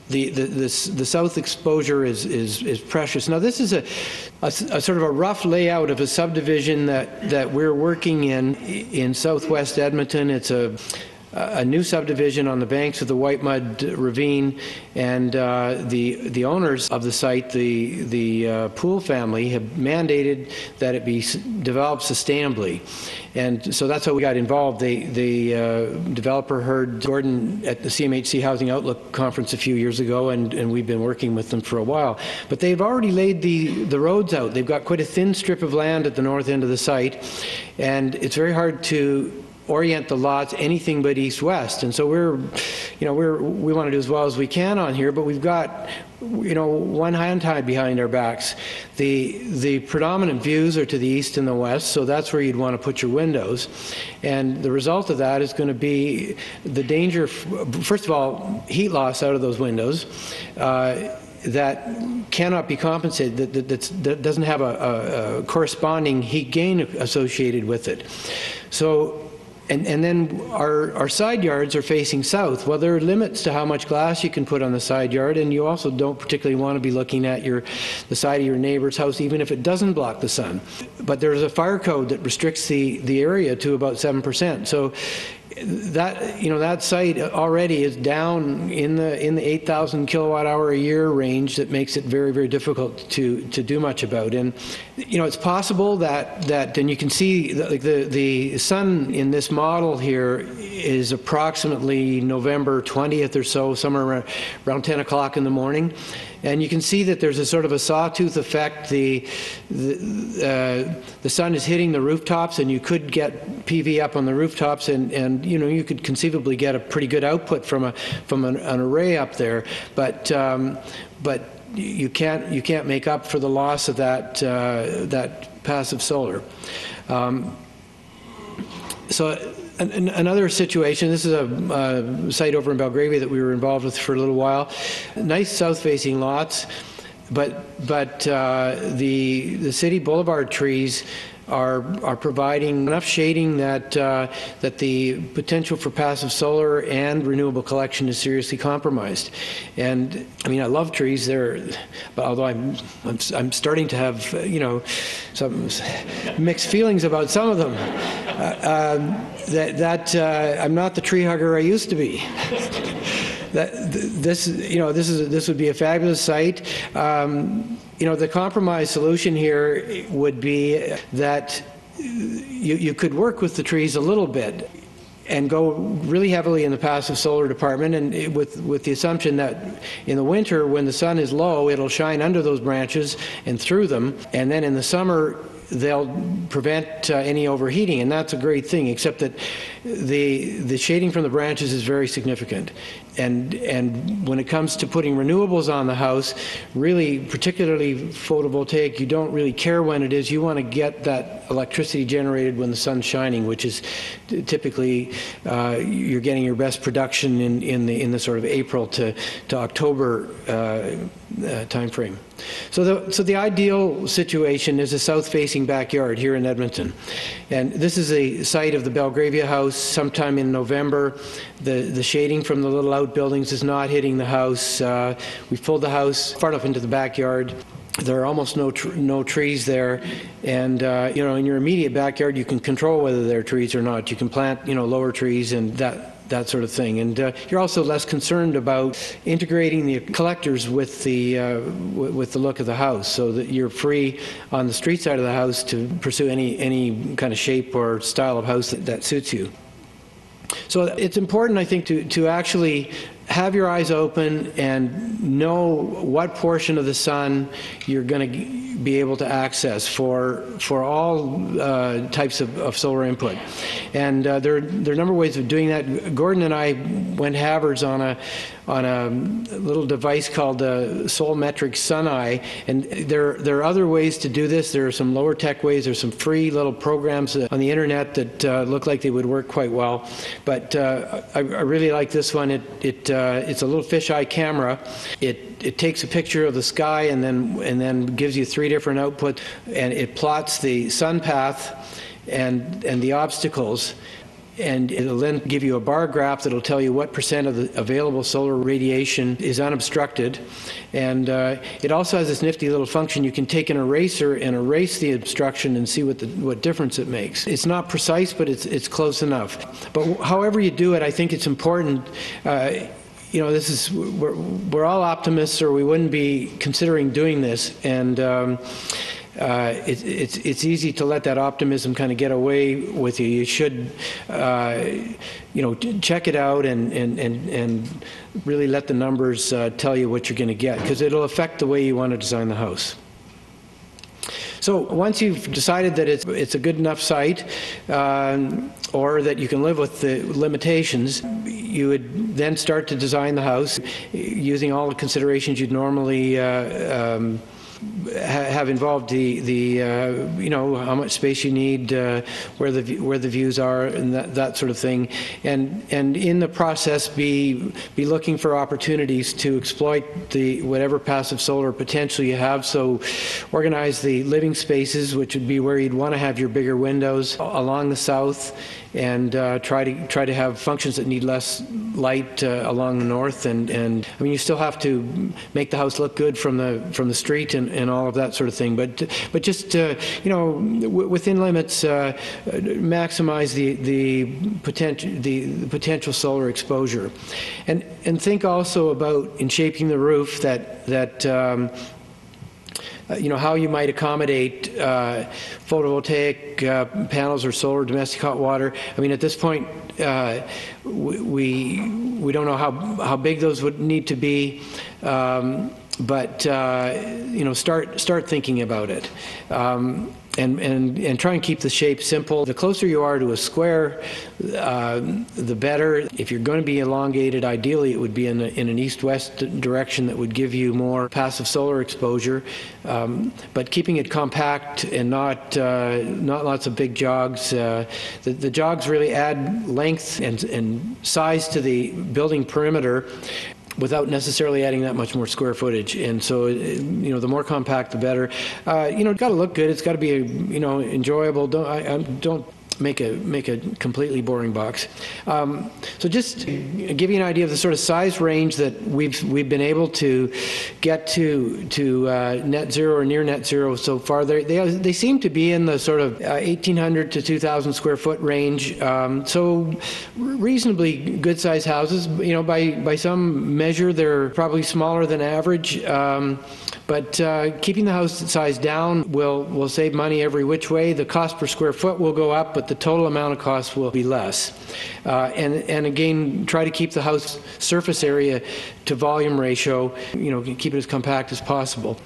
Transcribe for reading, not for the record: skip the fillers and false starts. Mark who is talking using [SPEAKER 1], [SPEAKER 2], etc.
[SPEAKER 1] the south exposure is precious. Now, this is a sort of a rough layout of a subdivision that we're working in southwest Edmonton. It's a new subdivision on the banks of the White Mud Ravine, and the owners of the site, the Poole family, have mandated that it be developed sustainably. And so that's how we got involved. The developer heard Gordon at the CMHC Housing Outlook conference a few years ago, and we've been working with them for a while. But they've already laid the roads out. They've got quite a thin strip of land at the north end of the site, and it's very hard to orient the lots anything but east-west. And so we want to do as well as we can on here, but we've got one hand tied behind our backs. The predominant views are to the east and the west, so that's where you'd want to put your windows. And the result of that is going to be the danger, first of all, heat loss out of those windows. That cannot be compensated, that doesn't have a corresponding heat gain associated with it. So, and then our side yards are facing south. Well, there are limits to how much glass you can put on the side yard, and you also don't particularly want to be looking at the side of your neighbor's house, even if it doesn't block the sun. But there's a fire code that restricts the area to about 7%. So that site already is down in the 8,000 kilowatt hour a year range. That makes it very, very difficult to do much about. And it's possible that and you can see the sun in this model here is approximately November 20th or so, somewhere around 10 o'clock in the morning. And you can see that there's a sort of a sawtooth effect. The sun is hitting the rooftops, and you could get PV up on the rooftops, and you could conceivably get a pretty good output from an array up there. But you can't make up for the loss of that passive solar. So. Another situation, this is a site over in Belgravia that we were involved with for a little while. Nice south-facing lots, but the city boulevard trees are providing enough shading that the potential for passive solar and renewable collection is seriously compromised. And I mean, I love trees. But although I'm starting to have some mixed feelings about some of them. I'm not the tree hugger I used to be. This would be a fabulous site. The compromise solution here would be that you could work with the trees a little bit and go really heavily in the passive solar department, and with the assumption that in the winter, when the sun is low, it'll shine under those branches and through them, and then in the summer they'll prevent any overheating, and that's a great thing, except that the shading from the branches is very significant. And when it comes to putting renewables on the house, really, particularly photovoltaic, you don't really care when it is. You want to get that electricity generated when the sun's shining, which is typically you're getting your best production in the sort of April to October time frame. So the ideal situation is a south-facing backyard here in Edmonton, and this is a site of the Belgravia house. Sometime in November, the shading from the little outbuildings is not hitting the house. We've pulled the house far enough into the backyard. There are almost no trees there, and in your immediate backyard you can control whether there are trees or not. You can plant lower trees and that sort of thing, and you're also less concerned about integrating the collectors with the look of the house, so that you're free on the street side of the house to pursue any kind of shape or style of house that suits you. So it's important, I think, to actually have your eyes open and know what portion of the sun you're going to be able to access for all types of solar input. And there are a number of ways of doing that. Gordon and I went halvards on a little device called the Solmetric Sun Eye, and there are other ways to do this. There are some lower tech ways. There's some free little programs on the internet that look like they would work quite well. But I really like this one. It's a little fisheye camera. It takes a picture of the sky and then gives you 3 different outputs, and it plots the sun path and the obstacles. and it'll then give you a bar graph that'll tell you what percent of the available solar radiation is unobstructed. And it also has this nifty little function. You can take an eraser and erase the obstruction and see what difference it makes. It's not precise, but it's close enough. But however you do it, I think it's important. We're all optimists, or we wouldn't be considering doing this. And it's easy to let that optimism kind of get away with you. You should, check it out and really let the numbers tell you what you're going to get, because it'll affect the way you want to design the house. So once you've decided that it's a good enough site, or that you can live with the limitations, you would then start to design the house using all the considerations you'd normally have involved how much space you need, where the views are, and that sort of thing, and in the process be looking for opportunities to exploit whatever passive solar potential you have. So organize the living spaces, which would be where you'd want to have your bigger windows along the south, and try to have functions that need less light along the north, and I mean, you still have to make the house look good from the street and all of that sort of thing, but just within limits, maximize the potential solar exposure, and think also about, in shaping the roof, that how you might accommodate photovoltaic panels or solar domestic hot water. I mean, at this point, we don't know how big those would need to be, but start thinking about it. And try and keep the shape simple. The closer you are to a square, the better. If you're going to be elongated, ideally it would be in an east-west direction that would give you more passive solar exposure. But keeping it compact and not lots of big jogs. The jogs really add length and size to the building perimeter, without necessarily adding that much more square footage. And so, the more compact, the better. It's got to look good. It's got to be, enjoyable. Don't make a completely boring box. So just give you an idea of the sort of size range that we've been able to get to net zero or near net zero so far. They seem to be in the sort of 1,800 to 2,000 square foot range. So reasonably good sized houses. By some measure, they're probably smaller than average. But keeping the house size down will save money every which way. The cost per square foot will go up, but the total amount of cost will be less. And again, try to keep the house surface area to volume ratio, keep it as compact as possible.